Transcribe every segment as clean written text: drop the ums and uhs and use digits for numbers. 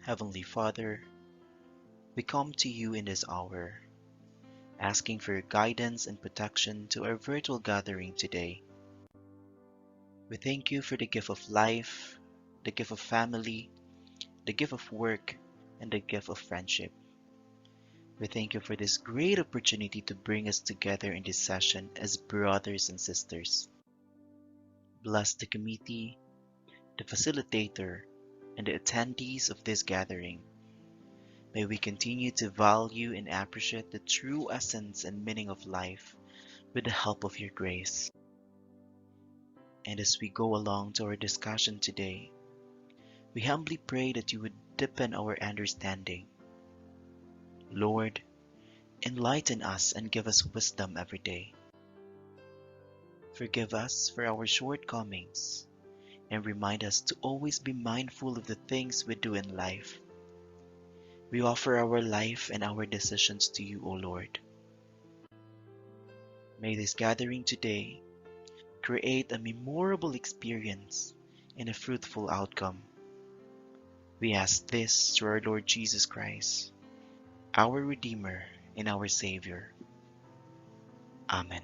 Heavenly Father, we come to you in this hour, asking for your guidance and protection to our virtual gathering today. We thank you for the gift of life, the gift of family, the gift of work, and the gift of friendship. We thank you for this great opportunity to bring us together in this session as brothers and sisters. Bless the committee, the facilitator, and the attendees of this gathering. May we continue to value and appreciate the true essence and meaning of life with the help of your grace. And as we go along to our discussion today, we humbly pray that you would deepen our understanding. Lord, enlighten us and give us wisdom every day. Forgive us for our shortcomings and remind us to always be mindful of the things we do in life. We offer our life and our decisions to you, O Lord. May this gathering today create a memorable experience and a fruitful outcome. We ask this through our Lord Jesus Christ, our Redeemer and our Savior. Amen.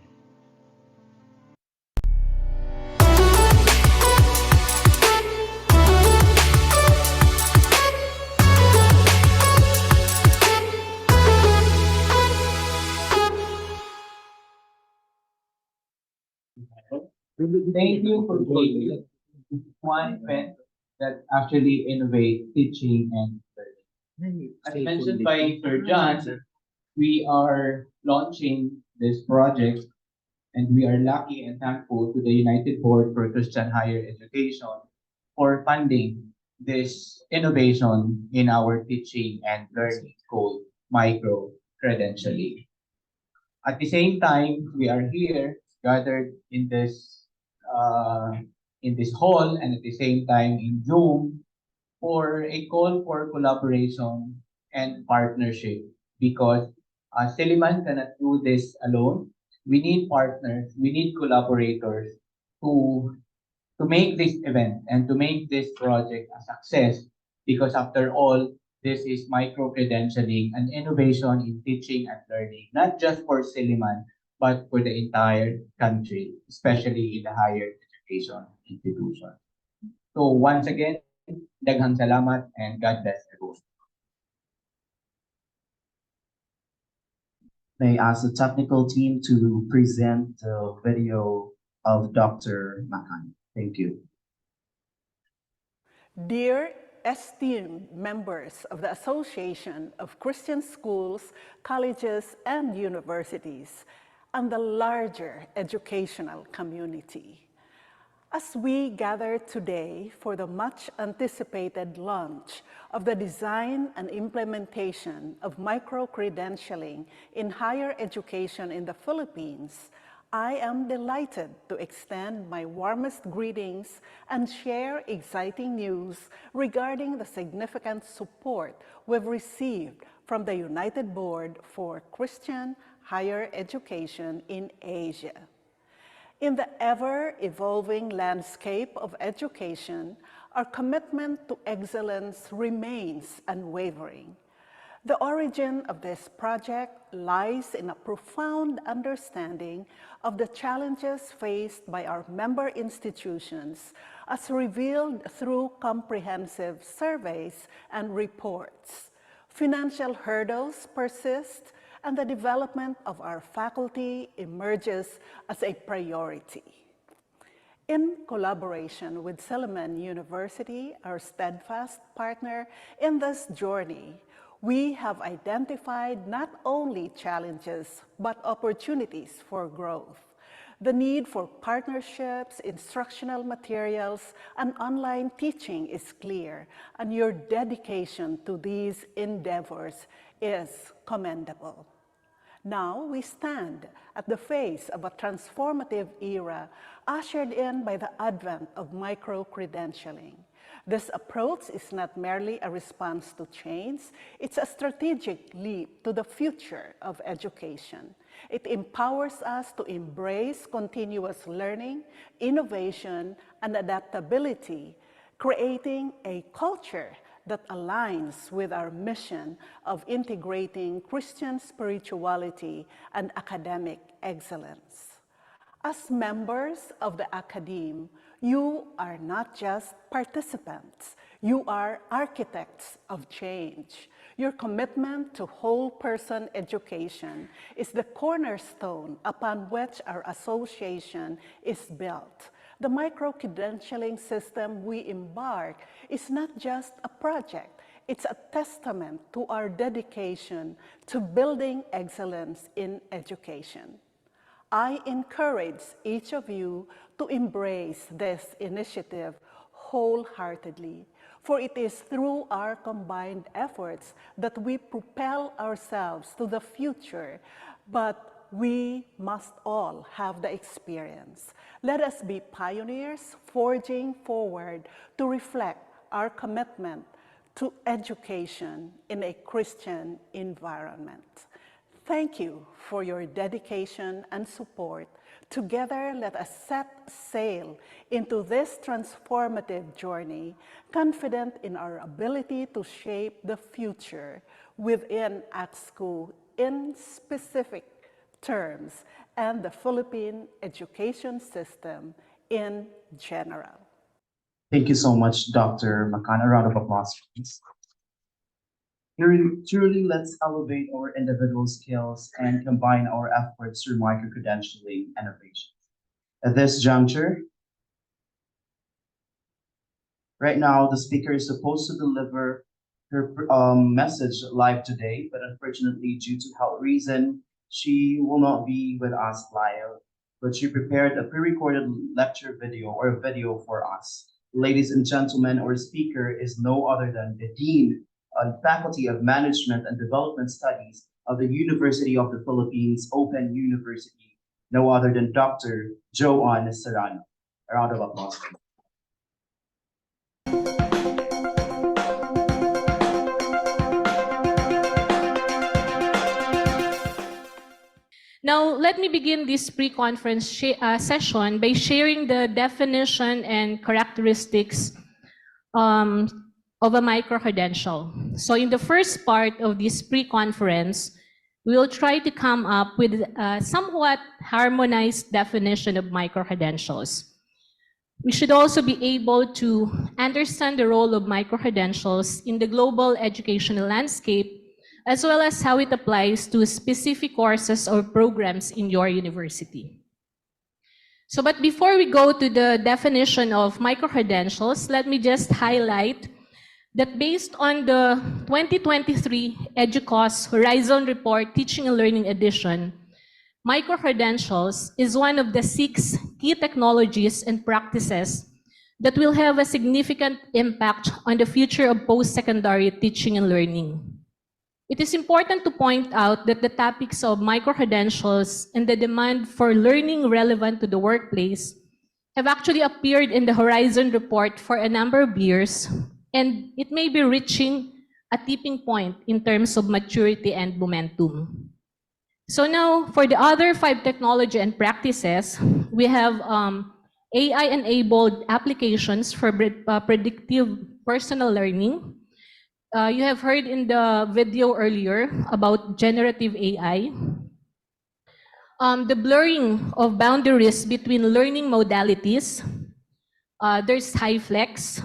Thank you for being one event that actually innovate teaching and learning. As mentioned by Sir John, we are launching this project and we are lucky and thankful to the United Board for Christian Higher Education for funding this innovation in our teaching and learning called Micro-Credentialing. At the same time, we are here gathered in this hall and at the same time in Zoom for a call for collaboration and partnership because Seliman cannot do this alone. We need partners, we need collaborators to to make this event and to make this project a success because after all, this is micro-credentialing, an innovation in teaching and learning, not just for Siliman, but for the entire country, especially in the higher education institution. So once again, daghang salamat and God bless everyone. May I ask the technical team to present the video of Dr. Makan. Thank you. Dear esteemed members of the Association of Christian Schools, Colleges, and Universities, and the larger educational community. As we gather today for the much anticipated launch of the design and implementation of micro-credentialing in higher education in the Philippines, I am delighted to extend my warmest greetings and share exciting news regarding the significant support we've received from the United Board for Christian Higher Education in Asia. In the ever-evolving landscape of education, our commitment to excellence remains unwavering. The origin of this project lies in a profound understanding of the challenges faced by our member institutions as revealed through comprehensive surveys and reports. Financial hurdles persist, and the development of our faculty emerges as a priority. In collaboration with Silliman University, our steadfast partner in this journey, we have identified not only challenges, but opportunities for growth. The need for partnerships, instructional materials, and online teaching is clear, and your dedication to these endeavors is commendable. Now we stand at the face of a transformative era ushered in by the advent of micro-credentialing. This approach is not merely a response to change, it's a strategic leap to the future of education. It empowers us to embrace continuous learning, innovation, and adaptability, creating a culture that aligns with our mission of integrating Christian spirituality and academic excellence. As members of the Academe, you are not just participants, you are architects of change. Your commitment to whole person education is the cornerstone upon which our association is built. The micro-credentialing system we embark is not just a project, it's a testament to our dedication to building excellence in education. I encourage each of you to embrace this initiative wholeheartedly, for it is through our combined efforts that we propel ourselves to the future, but we must all have the experience. Let us be pioneers forging forward to reflect our commitment to education in a Christian environment. Thank you for your dedication and support. Together, let us set sail into this transformative journey, confident in our ability to shape the future within AXCO in specific terms and the Philippine education system in general. Thank you so much, Dr. Makan. A round of applause, please. Truly, let's elevate our individual skills and combine our efforts through micro-credentialing innovation. At this juncture, right now, the speaker is supposed to deliver her message live today, but unfortunately, due to health reason, she will not be with us live, but she prepared a pre-recorded lecture video or video for us. Ladies and gentlemen, our speaker is no other than the Dean of Faculty of Management and Development Studies of the University of the Philippines, Open University, no other than Dr. Joanne Serrano. A round of applause. Now, let me begin this pre-conference session by sharing the definition and characteristics of a micro-credential. So in the first part of this pre-conference, we will try to come up with a somewhat harmonized definition of micro-credentials. We should also be able to understand the role of micro-credentials in the global educational landscape, as well as how it applies to specific courses or programs in your university. So, but before we go to the definition of micro-credentials, let me just highlight that based on the 2023 EDUCAUSE Horizon Report Teaching and Learning Edition, micro-credentials is one of the 6 key technologies and practices that will have a significant impact on the future of post-secondary teaching and learning. It is important to point out that the topics of micro-credentials and the demand for learning relevant to the workplace have actually appeared in the Horizon Report for a number of years, and it may be reaching a tipping point in terms of maturity and momentum. So now, for the other 5 technology and practices, we have AI-enabled applications for predictive personal learning. You have heard in the video earlier about generative AI. The blurring of boundaries between learning modalities. There's HiFlex.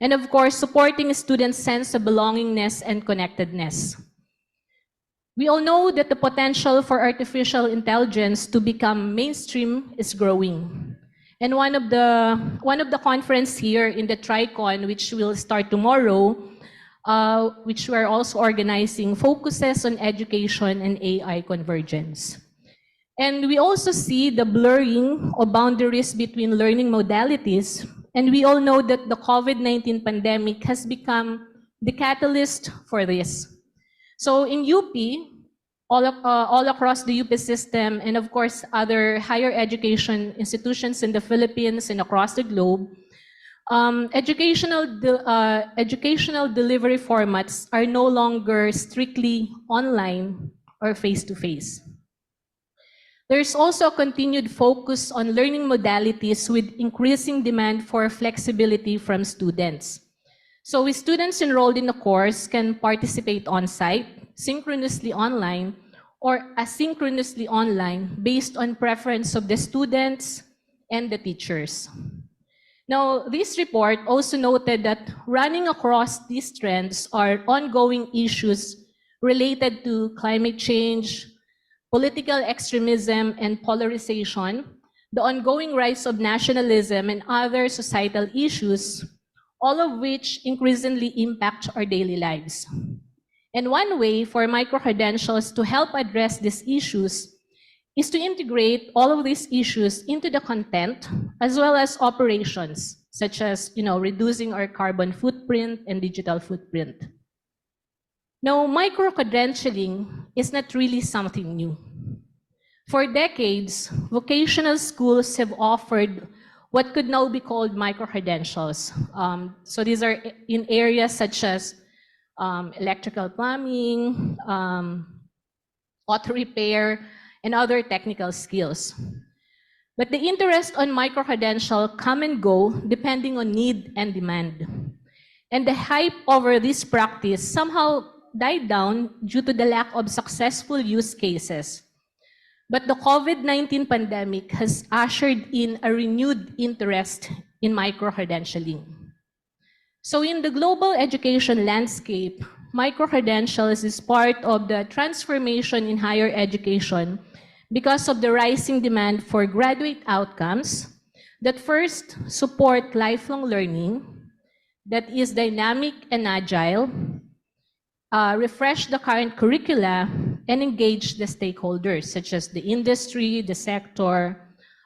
And of course, supporting students' sense of belongingness and connectedness. We all know that the potential for artificial intelligence to become mainstream is growing. And one of the conference here in the TriCon, which will start tomorrow, which we're also organizing, focuses on education and AI convergence. And we also see the blurring of boundaries between learning modalities. And we all know that the COVID-19 pandemic has become the catalyst for this. So in UP, all across the UP system, and of course other higher education institutions in the Philippines and across the globe, educational delivery formats are no longer strictly online or face-to-face. There's also a continued focus on learning modalities with increasing demand for flexibility from students. So students enrolled in the course can participate on-site, synchronously online, or asynchronously online based on preference of the students and the teachers. Now, this report also noted that running across these trends are ongoing issues related to climate change, political extremism and polarization, the ongoing rise of nationalism and other societal issues, all of which increasingly impact our daily lives. And one way for micro-credentials to help address these issues is to integrate all of these issues into the content as well as operations, such as reducing our carbon footprint and digital footprint. Now, micro-credentialing is not really something new. For decades, vocational schools have offered what could now be called micro-credentials. So these are in areas such as electrical plumbing, auto repair, and other technical skills. But the interest on micro-credential come and go depending on need and demand. And the hype over this practice somehow died down due to the lack of successful use cases. But the COVID-19 pandemic has ushered in a renewed interest in micro-credentialing. So in the global education landscape, micro-credentials is part of the transformation in higher education because of the rising demand for graduate outcomes that first support lifelong learning, that is dynamic and agile, refresh the current curricula, and engage the stakeholders, such as the industry, the sector,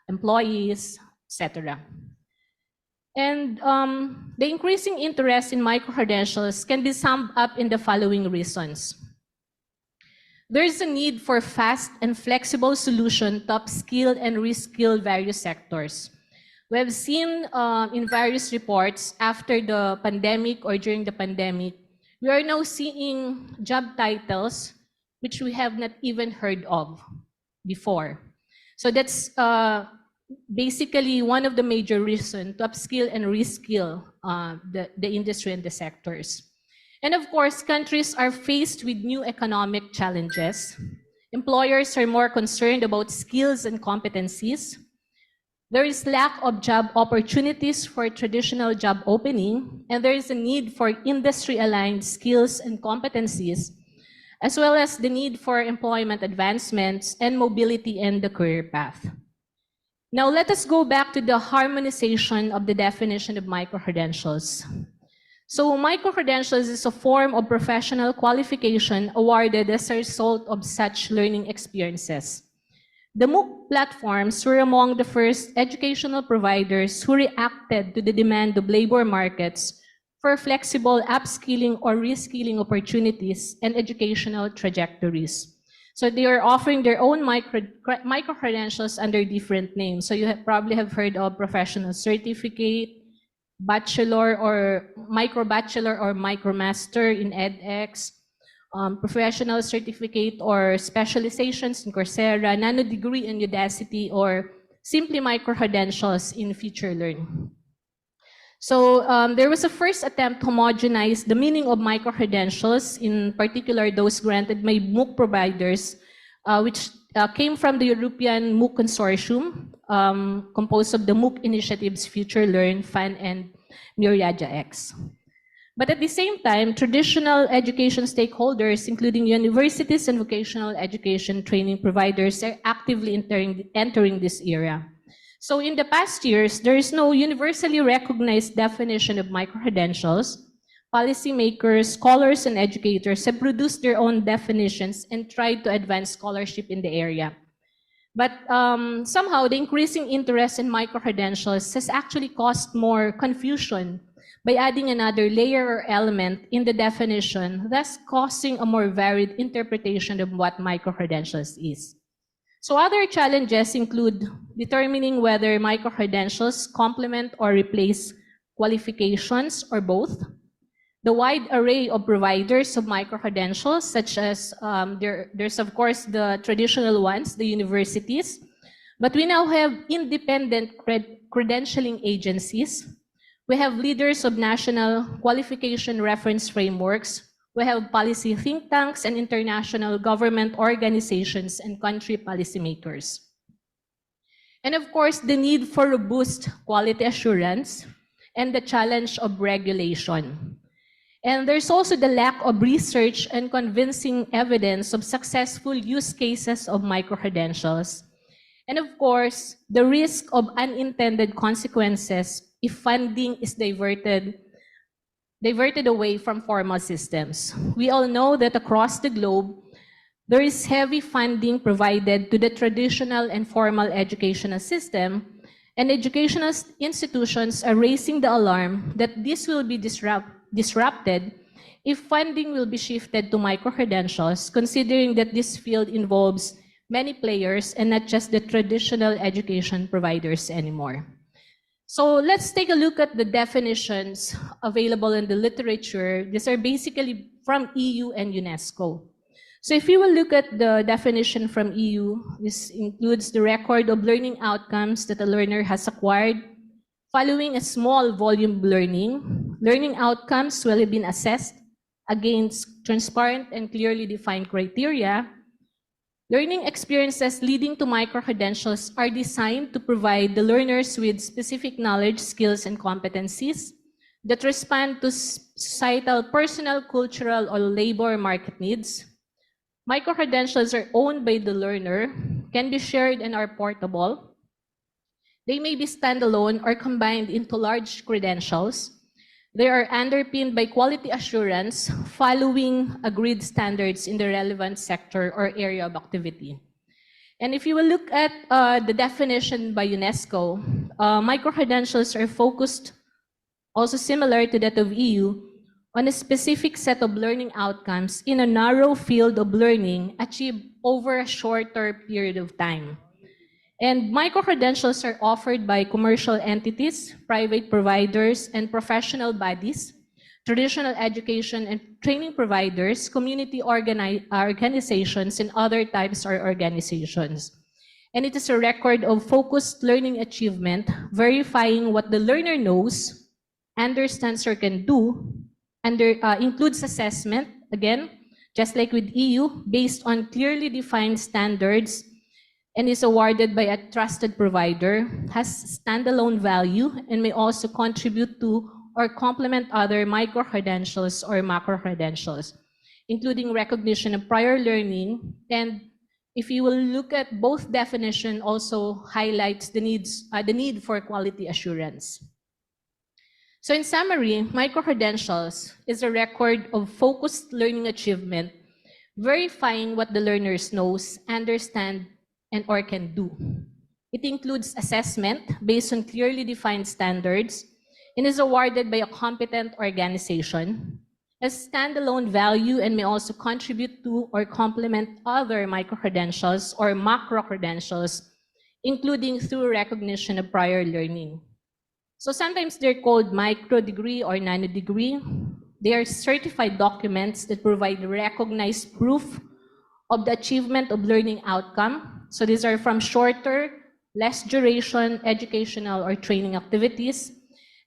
employees, etc. And the increasing interest in micro-credentials can be summed up in the following reasons. There is a need for fast and flexible solution to upskill and reskill various sectors. We have seen in various reports after the pandemic or during the pandemic, we are now seeing job titles which we have not even heard of before. So that's basically one of the major reasons to upskill and reskill the industry and the sectors. And of course, countries are faced with new economic challenges. Employers are more concerned about skills and competencies. There is lack of job opportunities for traditional job opening, and there is a need for industry-aligned skills and competencies, as well as the need for employment advancements and mobility in the career path. Now let us go back to the harmonization of the definition of micro-credentials. So micro-credentials is a form of professional qualification awarded as a result of such learning experiences. The MOOC platforms were among the first educational providers who reacted to the demand of labor markets for flexible upskilling or reskilling opportunities and educational trajectories. So they are offering their own micro-credentials under different names. So you probably have heard of professional certificate, bachelor or micro-bachelor or micro-master in edX, professional certificate or specializations in Coursera, nano degree in Udacity, or simply micro-credentials in Future Learn. So there was a first attempt to homogenize the meaning of micro-credentials, in particular those granted by MOOC providers, which came from the European MOOC Consortium, composed of the MOOC initiatives Future Learn, FAN, and Myriadia X. But at the same time, traditional education stakeholders, including universities and vocational education training providers, are actively entering this era. So in the past years, there is no universally recognized definition of micro-credentials. Policymakers, scholars, and educators have produced their own definitions and tried to advance scholarship in the area. But somehow, the increasing interest in micro-credentials has actually caused more confusion by adding another layer or element in the definition, thus causing a more varied interpretation of what micro-credentials is. So other challenges include determining whether micro-credentials complement or replace qualifications or both, the wide array of providers of micro-credentials, such as there's of course the traditional ones, the universities, but we now have independent credentialing agencies, We have leaders of national qualification reference frameworks. We have policy think tanks and international government organizations and country policymakers. And of course, the need for robust quality assurance and the challenge of regulation. And there's also the lack of research and convincing evidence of successful use cases of micro-credentials. And of course, the risk of unintended consequences if funding is diverted away from formal systems. We all know that across the globe, there is heavy funding provided to the traditional and formal educational system, and educational institutions are raising the alarm that this will be disrupted if funding will be shifted to micro-credentials, considering that this field involves many players and not just the traditional education providers anymore. So let's take a look at the definitions available in the literature. These are basically from EU and UNESCO. So if you will look at the definition from EU, this includes the record of learning outcomes that a learner has acquired following a small volume of learning. Learning outcomes will have been assessed against transparent and clearly defined criteria. Learning experiences leading to micro-credentials are designed to provide the learners with specific knowledge, skills, and competencies that respond to societal, personal, cultural, or labor market needs. Micro-credentials are owned by the learner, can be shared, and are portable. They may be standalone or combined into large credentials. They are underpinned by quality assurance following agreed standards in the relevant sector or area of activity. And if you will look at the definition by UNESCO, micro-credentials are focused, also similar to that of EU, on a specific set of learning outcomes in a narrow field of learning achieved over a shorter period of time. And micro-credentials are offered by commercial entities, private providers, and professional bodies, traditional education and training providers, community organizations, and other types of organizations. And it is a record of focused learning achievement, verifying what the learner knows, understands, or can do, includes assessment, again, just like with EU, based on clearly defined standards, and is awarded by a trusted provider, has standalone value, and may also contribute to or complement other micro-credentials or macro-credentials, including recognition of prior learning. And if you will look at both definition, also highlights the need for quality assurance. So in summary, micro-credentials is a record of focused learning achievement, verifying what the learners knows, understand, and or can do. It includes assessment based on clearly defined standards and is awarded by a competent organization, has standalone value and may also contribute to or complement other micro-credentials or macro-credentials, including through recognition of prior learning. So sometimes they're called micro-degree or nano-degree. They are certified documents that provide recognized proof of the achievement of learning outcome. So these are from shorter, less duration educational or training activities.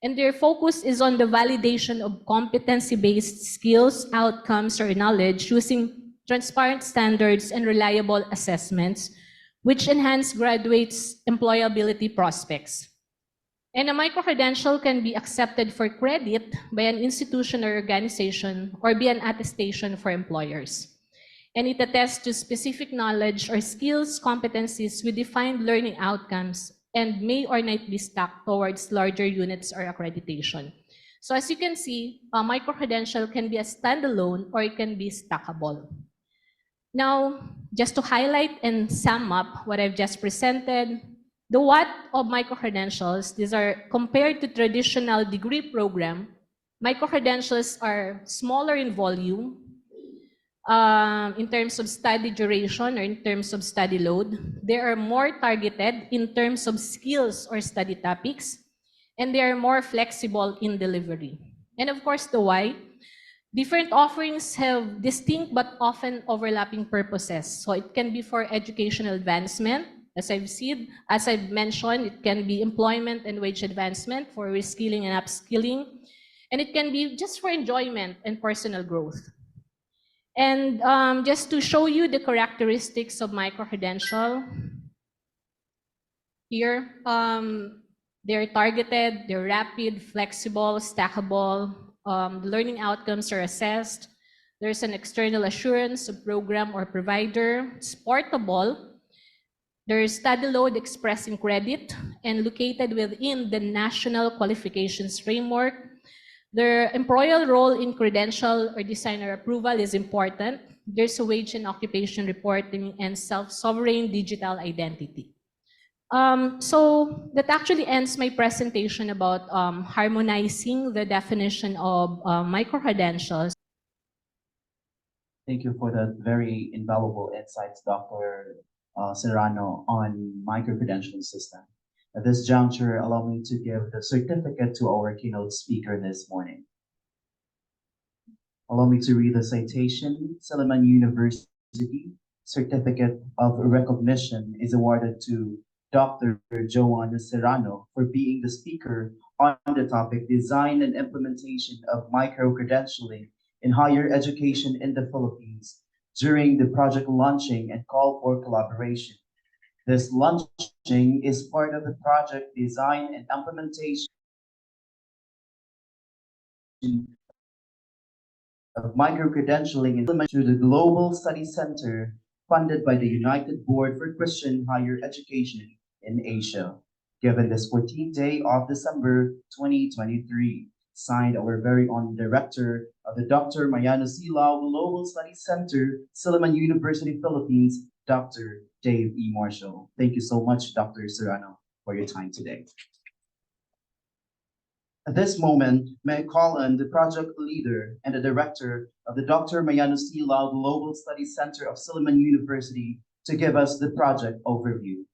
And their focus is on the validation of competency-based skills, outcomes, or knowledge using transparent standards and reliable assessments, which enhance graduates' employability prospects. And a micro-credential can be accepted for credit by an institution or organization or be an attestation for employers. And it attests to specific knowledge or skills, competencies with defined learning outcomes and may or not be stacked towards larger units or accreditation. So as you can see, a micro-credential can be a standalone or it can be stackable. Now, just to highlight and sum up what I've just presented, the what of micro-credentials, these are compared to traditional degree program, micro-credentials are smaller in volume, in terms of study duration or in terms of study load. They are more targeted in terms of skills or study topics, and they are more flexible in delivery. And of course, the why. Different offerings have distinct but often overlapping purposes. So it can be for educational advancement, As I've mentioned, it can be employment and wage advancement for reskilling and upskilling, and it can be just for enjoyment and personal growth. And just to show you the characteristics of micro-credential, here, they're targeted, they're rapid, flexible, stackable. The learning outcomes are assessed. There's an external assurance of program or provider. It's portable. There's study load expressing credit and located within the national qualifications framework. Their employer role in credential or designer approval is important. There's a wage and occupation reporting and self-sovereign digital identity. So that actually ends my presentation about harmonizing the definition of micro-credentials. Thank you for the very invaluable insights, Dr. Serrano, on micro-credentialing system. At this juncture, allow me to give the certificate to our keynote speaker this morning. Allow me to read the citation. Silliman University Certificate of Recognition is awarded to Dr. Joanne Serrano for being the speaker on the topic Design and Implementation of Micro-Credentialing in Higher Education in the Philippines during the project launching and call for collaboration. This launching is part of the project Design and Implementation of Micro-Credentialing through the Global Study Center funded by the United Board for Christian Higher Education in Asia, given this 14th day of December 2023. Signed our very own director of the Dr. Mayano Silao Global Study Center, Silliman University, Philippines, Dr. Dave E. Marshall. Thank you so much, Dr. Serrano, for your time today. At this moment, may I call on the project leader and the director of the Dr. Mayano Silao Global Study Center of Silliman University to give us the project overview.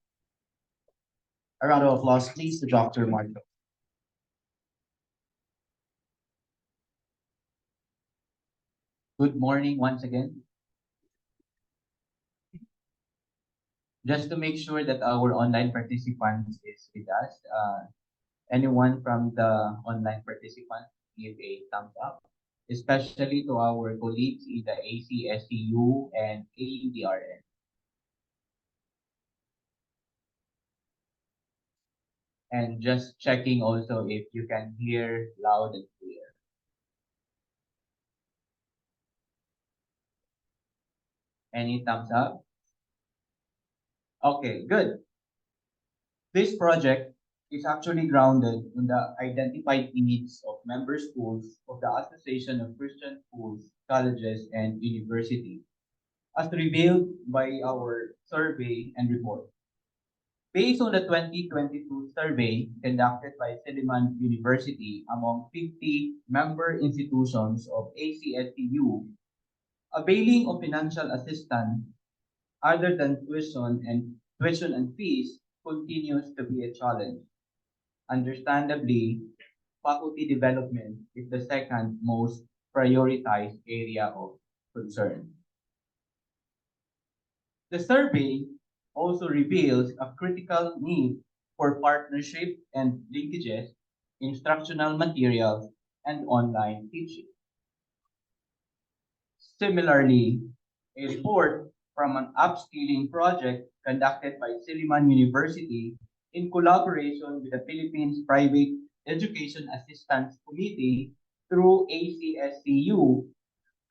A round of applause, please, to Dr. Marshall. Good morning once again. Just to make sure that our online participants is with us, anyone from the online participants give a thumbs up, especially to our colleagues in the ACSCU and AUDRN. And just checking also if you can hear loud and clear. Any thumbs up? Okay, good. This project is actually grounded in the identified needs of member schools of the Association of Christian Schools, Colleges, and Universities, as revealed by our survey and report. Based on the 2022 survey conducted by Silliman University among 50 member institutions of ACSCU, availing of financial assistance other than tuition and fees continues to be a challenge. Understandably, faculty development is the second most prioritized area of concern. The survey also reveals a critical need for partnership and linkages, instructional materials, and online teaching. Similarly, a report from an upskilling project conducted by Silliman University in collaboration with the Philippines Private Education Assistance Committee through ACSCU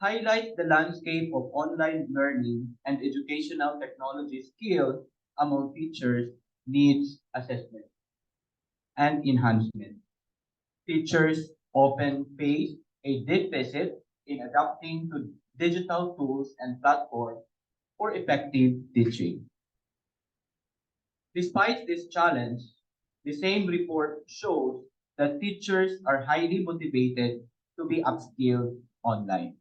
highlights the landscape of online learning and educational technology skills among teachers needs assessment and enhancement. Teachers often face a deficit in adapting to digital tools and platforms for effective teaching. Despite this challenge, the same report shows that teachers are highly motivated to be upskilled online.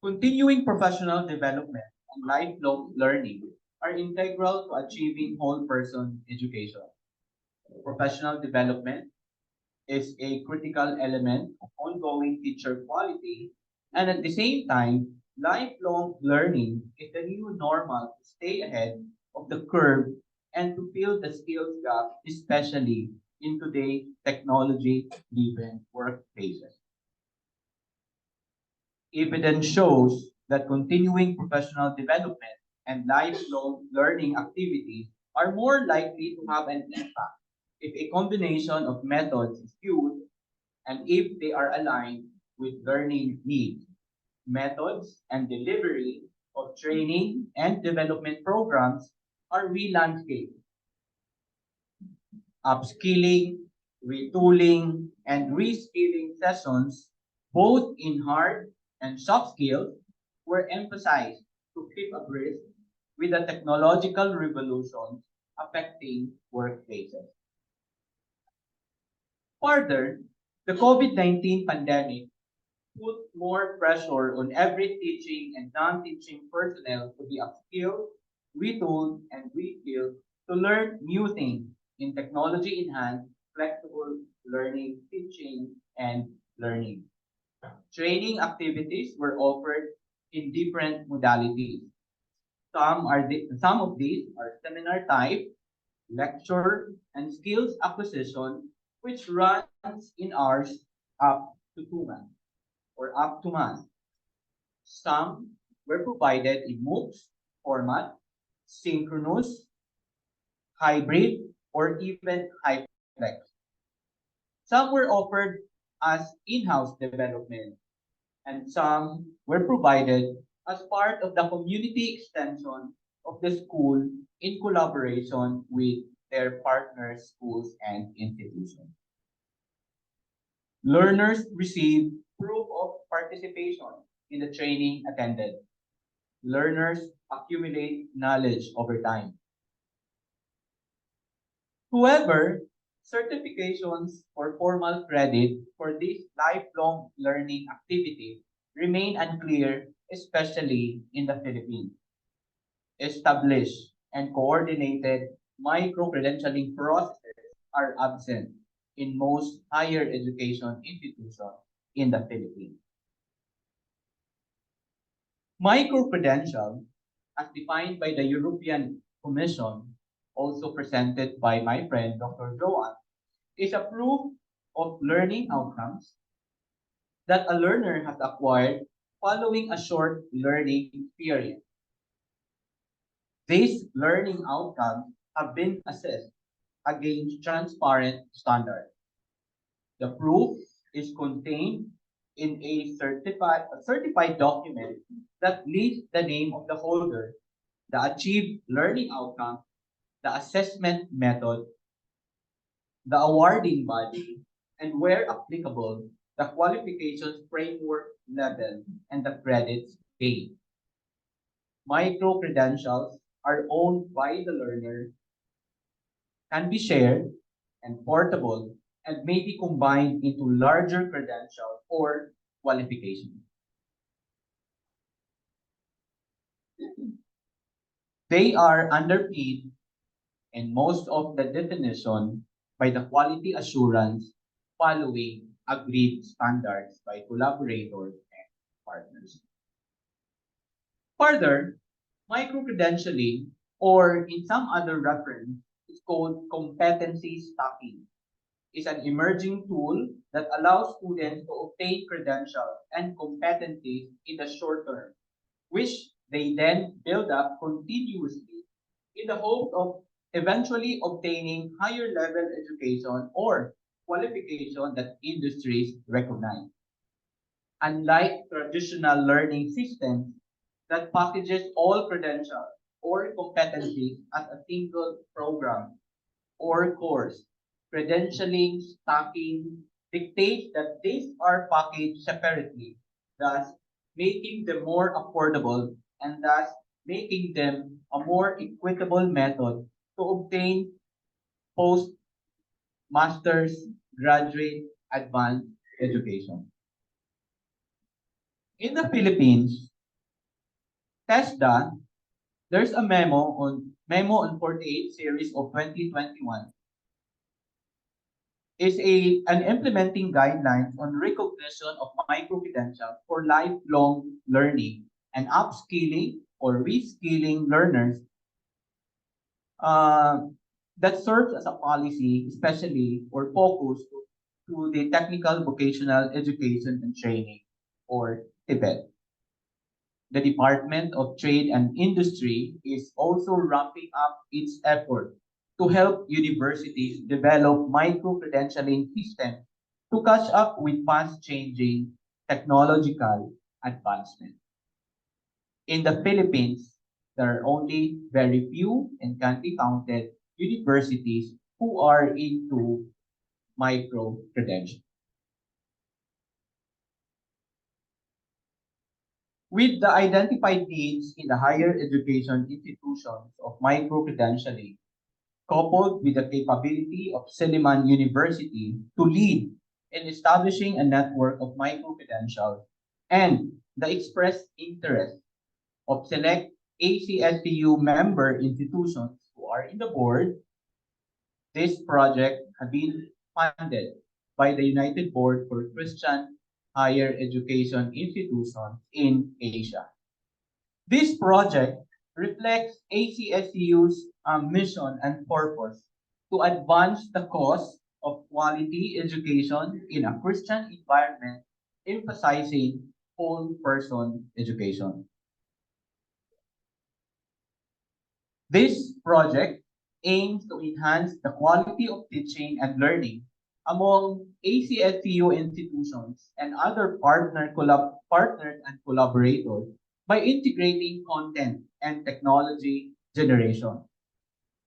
Continuing professional development and lifelong learning are integral to achieving whole person education. Professional development is a critical element of ongoing teacher quality, and at the same time, Lifelong learning is the new normal to stay ahead of the curve and to fill the skills gap, especially in today's technology-driven workplaces. Evidence shows that continuing professional development and lifelong learning activities are more likely to have an impact if a combination of methods is used and if they are aligned with learning needs. Methods and delivery of training and development programs are re-landscaped. Upskilling, retooling, and reskilling sessions, both in hard and soft skills, were emphasized to keep abreast with the technological revolutions affecting workplaces. Further, the COVID-19 pandemic put more pressure on every teaching and non-teaching personnel to be upskilled, retooled, and reskilled to learn new things in technology-enhanced, flexible learning, teaching, and learning. Training activities were offered in different modalities. Some of these are seminar type, lecture, and skills acquisition, which runs in hours up to 2 months or up to months. Some were provided in MOOCs format, synchronous, hybrid, or even HyFlex. Some were offered as in-house development, and some were provided as part of the community extension of the school in collaboration with their partner schools and institutions. Learners receive proof of participation in the training attended. Learners accumulate knowledge over time. However, certifications for formal credit for this lifelong learning activity remain unclear, especially in the Philippines. Established and coordinated micro-credentialing processes are absent in most higher education institutions in the Philippines. Micro-credential, as defined by the European Commission, also presented by my friend Dr. Joanne, is a proof of learning outcomes that a learner has acquired following a short learning experience. These learning outcomes have been assessed against transparent standards. The proof is contained in a certified document that lists the name of the holder, the achieved learning outcome, the assessment method, the awarding body, and where applicable, the qualifications framework level and the credits paid. Micro-credentials are owned by the learner, can be shared and portable, and may be combined into larger credentials or qualifications. They are underpinned in most of the definition by the quality assurance following agreed standards by collaborators and partners. Further, micro-credentialing, or in some other reference, is called competency stacking, is an emerging tool that allows students to obtain credentials and competencies in the short term, which they then build up continuously in the hope of eventually obtaining higher level education or qualification that industries recognize. Unlike traditional learning systems that packages all credentials or competencies as a single program or course, credentialing, stacking dictates that these are packaged separately, thus making them more affordable and thus making them a more equitable method to obtain post, master's, graduate, advanced education. In the Philippines, TESDA, there's a memo on 48 series of 2021 is an implementing guidelines on recognition of micro-credentials for lifelong learning and upskilling or reskilling learners uh, that serves as a policy, especially or focused to the technical vocational education and training, or TVET. The Department of Trade and Industry is also ramping up its effort to help universities develop micro-credentialing systems to catch up with fast-changing technological advancement. In the Philippines, there are only very few and can be counted universities who are into micro-credentialing. With the identified needs in the higher education institutions of micro-credentialing, coupled with the capability of Silliman University to lead in establishing a network of micro-credentials, and the expressed interest of select ACSTU member institutions who are in the board, this project has been funded by the United Board for Christian Higher Education Institutions in Asia. This project reflects ACSU's mission and purpose to advance the cause of quality education in a Christian environment, emphasizing whole person education. This project aims to enhance the quality of teaching and learning among ACSTU institutions and other partners and collaborators by integrating content and technology generation.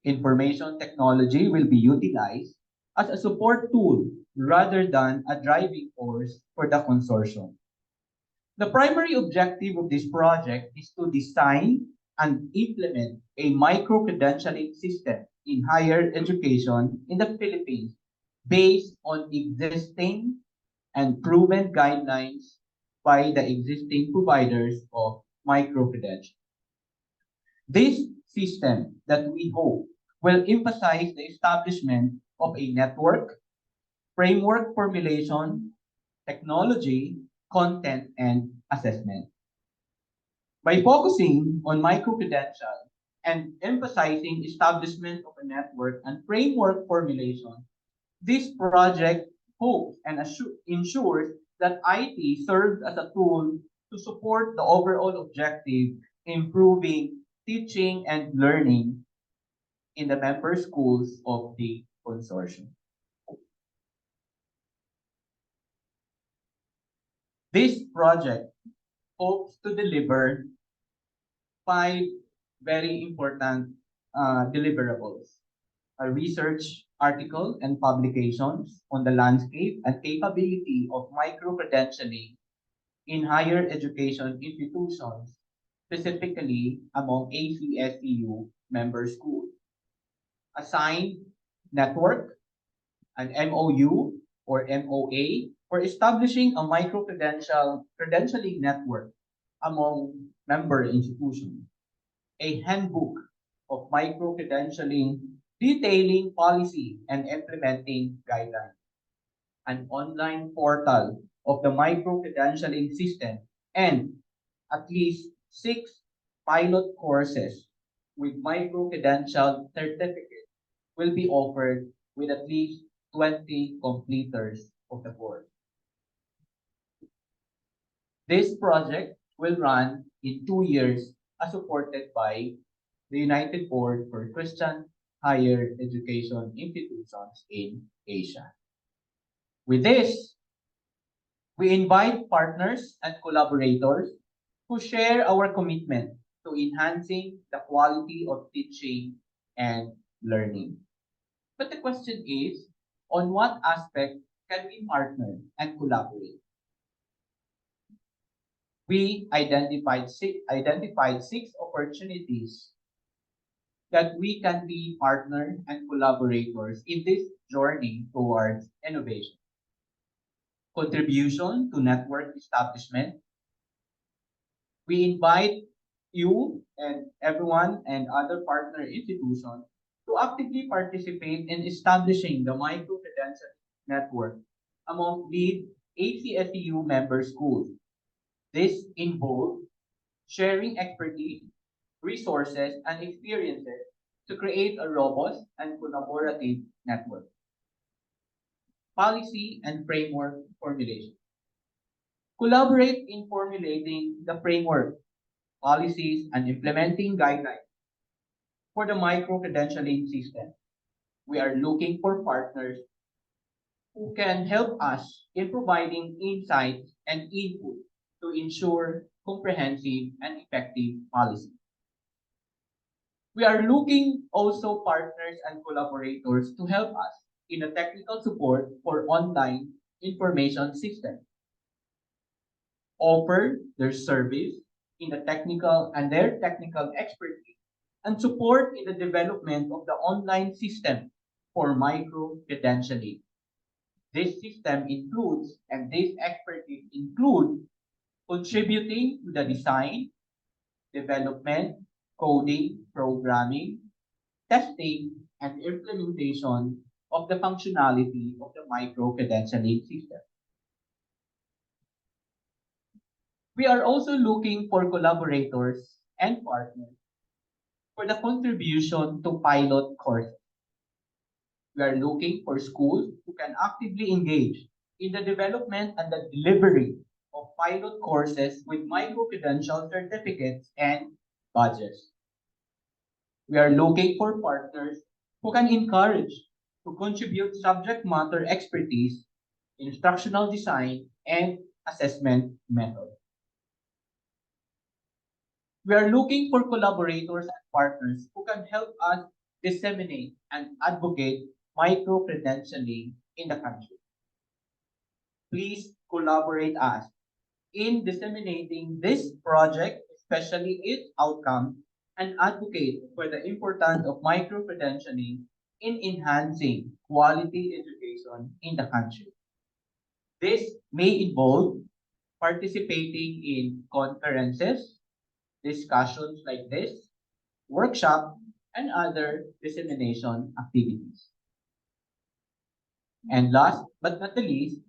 Information technology will be utilized as a support tool rather than a driving force for the consortium. The primary objective of this project is to design and implement a micro-credentialing system in higher education in the Philippines based on existing and proven guidelines by the existing providers of micro-credentials. This system that we hope will emphasize the establishment of a network, framework formulation, technology, content, and assessment. By focusing on micro-credential and emphasizing establishment of a network and framework formulation, this project hopes and ensures that IT serves as a tool to support the overall objective, improving teaching and learning in the member schools of the consortium. This project hopes to deliver 5 very important deliverables: a research article and publications on the landscape and capability of micro-credentialing in higher education institutions, specifically among ACSEU member schools. A signed network, an MOU or MOA, for establishing a micro-credentialing network among member institutions. A handbook of micro-credentialing detailing policy and implementing guidelines. An online portal of the micro-credentialing system, and at least 6 pilot courses with micro-credential certificate will be offered with at least 20 completers of the course. This project will run in 2 years as supported by the United Board for Christian Higher Education Institutions in Asia. With this, we invite partners and collaborators who share our commitment to enhancing the quality of teaching and learning. But the question is, on what aspect can we partner and collaborate? We identified six opportunities that we can be partner and collaborators in this journey towards innovation. Contribution to network establishment. We invite you and everyone and other partner institutions to actively participate in establishing the micro-credential network among lead ACSEU member schools. This involves sharing expertise, resources, and experiences to create a robust and collaborative network. Policy and framework formulation. Collaborate in formulating the framework, policies, and implementing guidelines for the micro-credentialing system. We are looking for partners who can help us in providing insights and input to ensure comprehensive and effective policy. We are looking also partners and collaborators to help us in the technical support for online information system, offer their service in the technical and their technical expertise, and support in the development of the online system for micro-credentialing. This system includes, and this expertise include, contributing to the design, development, coding, programming, testing, and implementation of the functionality of the micro-credentialing system. We are also looking for collaborators and partners for the contribution to pilot courses. We are looking for schools who can actively engage in the development and the delivery of pilot courses with micro-credential certificates and badges. We are looking for partners who can encourage to contribute subject matter expertise, instructional design, and assessment methods. We are looking for collaborators and partners who can help us disseminate and advocate micro-credentialing in the country. Please collaborate us in disseminating this project, especially its outcome, and advocate for the importance of micro-credentialing in enhancing quality education in the country. This may involve participating in conferences, discussions like this, workshop, and other dissemination activities. And last but not the least,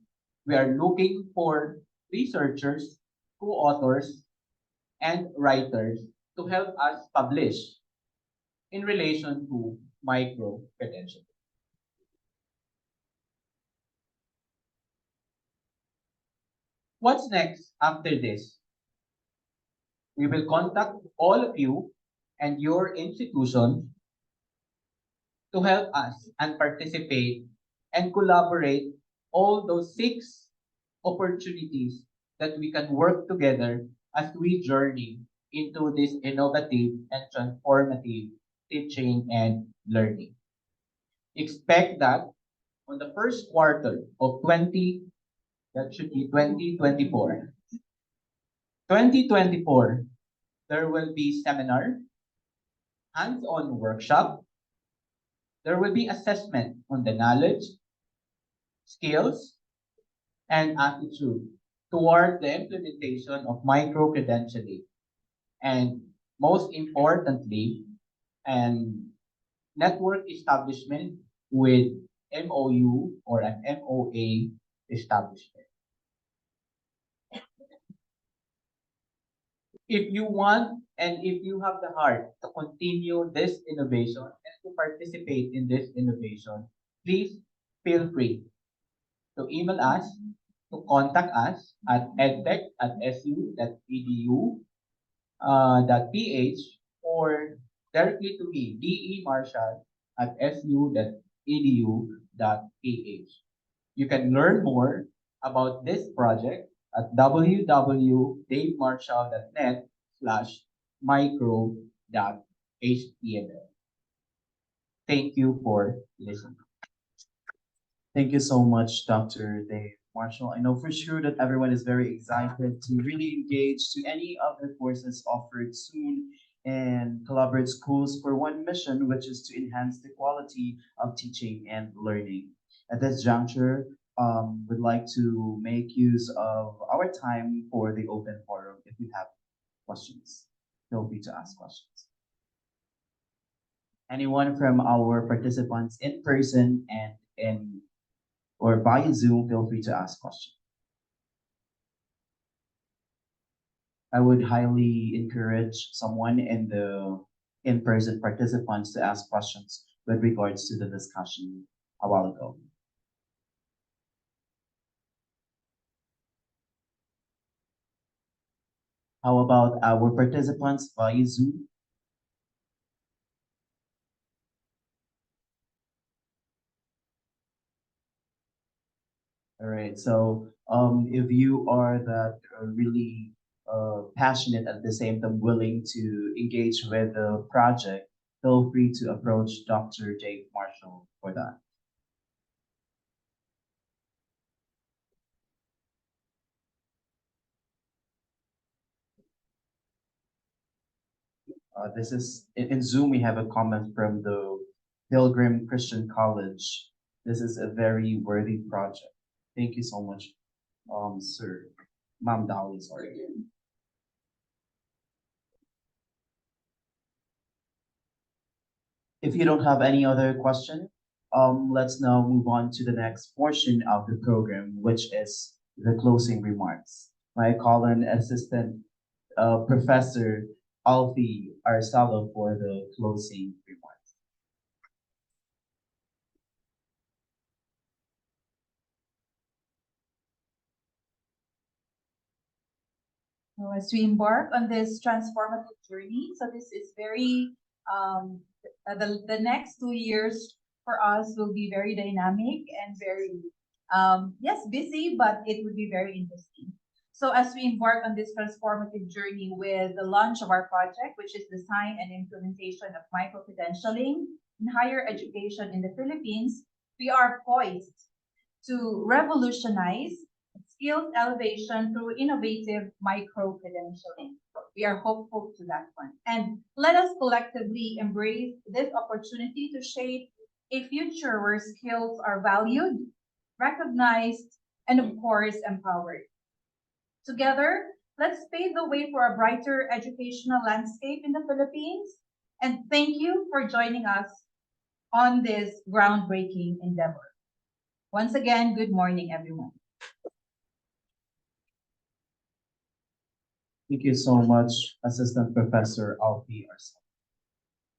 we are looking for researchers, co-authors, and writers to help us publish in relation to micro-credentialing. What's next after this? We will contact all of you and your institution to help us and participate and collaborate all those 6 opportunities that we can work together as we journey into this innovative and transformative teaching and learning. Expect that on the first quarter of 2024, 2024, there will be seminar, hands-on workshop, there will be assessment on the knowledge, skills, and attitude toward the implementation of micro-credentialing. And most importantly, and network establishment with MOU or an MOA establishment. If you want and if you have the heart to continue this innovation and to participate in this innovation, please feel free to email us, to contact us at edtech@su.edu.ph or directly to me, demarshall@su.edu.ph. You can learn more about this project at www.davemarshall.net/micro.html. Thank you for listening. Thank you so much, Dr. Dave Marshall. I know for sure that everyone is very excited to really engage to any of the courses offered soon and collaborate schools for one mission, which is to enhance the quality of teaching and learning. At this juncture, would like to make use of our time for the open forum. If you have questions, feel free to ask questions. Anyone from our participants in person and in or via Zoom, feel free to ask questions. I would highly encourage someone in the in-person participants to ask questions with regards to the discussion a while ago. How about our participants via Zoom? All right. So if you are that really passionate at the same time willing to engage with the project, feel free to approach Dr. Dave Marshall for that. This is in Zoom. We have a comment from the Pilgrim Christian College. This is a very worthy project. Thank you so much, sir. Ma'am Dolly, sorry. If you don't have any other question, let's now move on to the next portion of the program, which is the closing remarks. My call-in assistant, Professor Alfie Arcelo for the closing remarks. So as we embark on this transformative journey, so this is very, the next 2 years for us will be very dynamic and very, yes, busy, but it will be very interesting. So as we embark on this transformative journey with the launch of our project, which is design and implementation of micro-credentialing in higher education in the Philippines, we are poised to revolutionize skills elevation through innovative micro-credentialing. We are hopeful to that one. And let us collectively embrace this opportunity to shape a future where skills are valued, recognized, and of course, empowered. Together, let's pave the way for a brighter educational landscape in the Philippines. And thank you for joining us on this groundbreaking endeavor. Once again, good morning, everyone. Thank you so much, Assistant Professor Alfie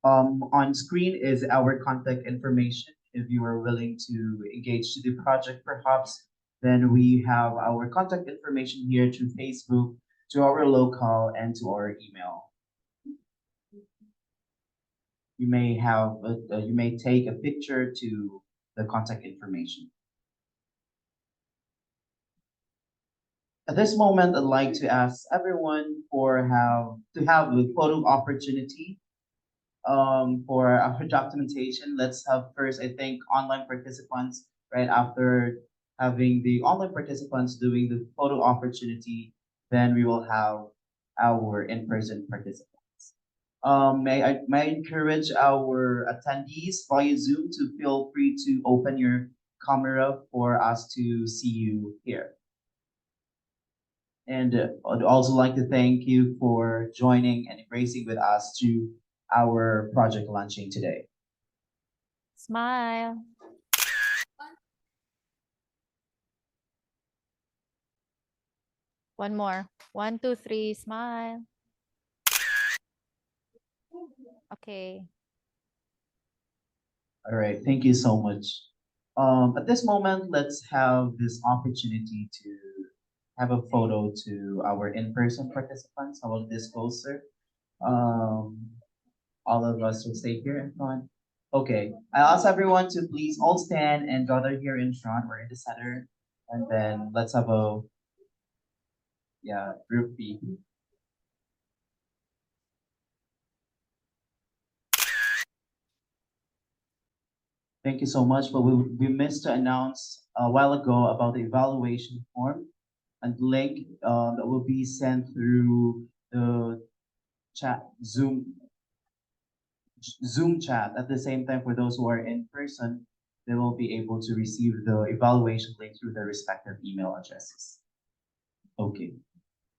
Arcelo. On screen is our contact information. If you are willing to engage to the project, perhaps, then we have our contact information here through Facebook, to our local, and to our email. You may have, you may take a picture to the contact information. At this moment, I'd like to ask everyone to have a photo opportunity for our documentation. Let's have first, I think, online participants right after having the online participants doing the photo opportunity, then we will have our in-person participants. May I encourage our attendees via Zoom to feel free to open your camera for us to see you here. And I'd also like to thank you for joining and embracing with us to our project launching today. Smile. One more. 1, 2, 3, smile. Okay. All right, thank you so much. At this moment, let's have this opportunity to have a photo to our in-person participants. I will disclose, sir. All of us will stay here in front. Okay, I'll ask everyone to please all stand and gather here in front or in the center. And then let's have a, yeah, group B. Thank you so much, but we missed to announce a while ago about the evaluation form and link that will be sent through the chat Zoom chat. At the same time, for those who are in person, they will be able to receive the evaluation link through their respective email addresses. Okay,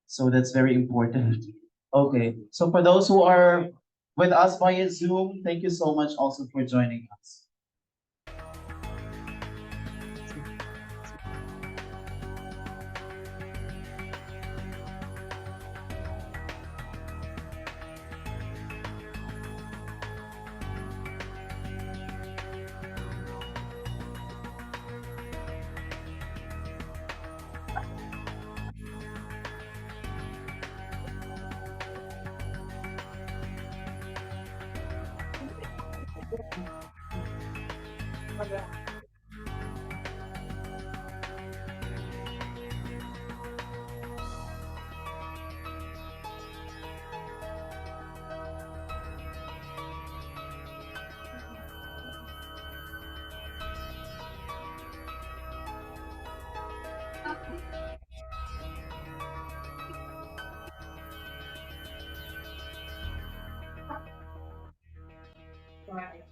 so that's very important. Okay, so for those who are with us via Zoom, thank you so much also for joining us. Right.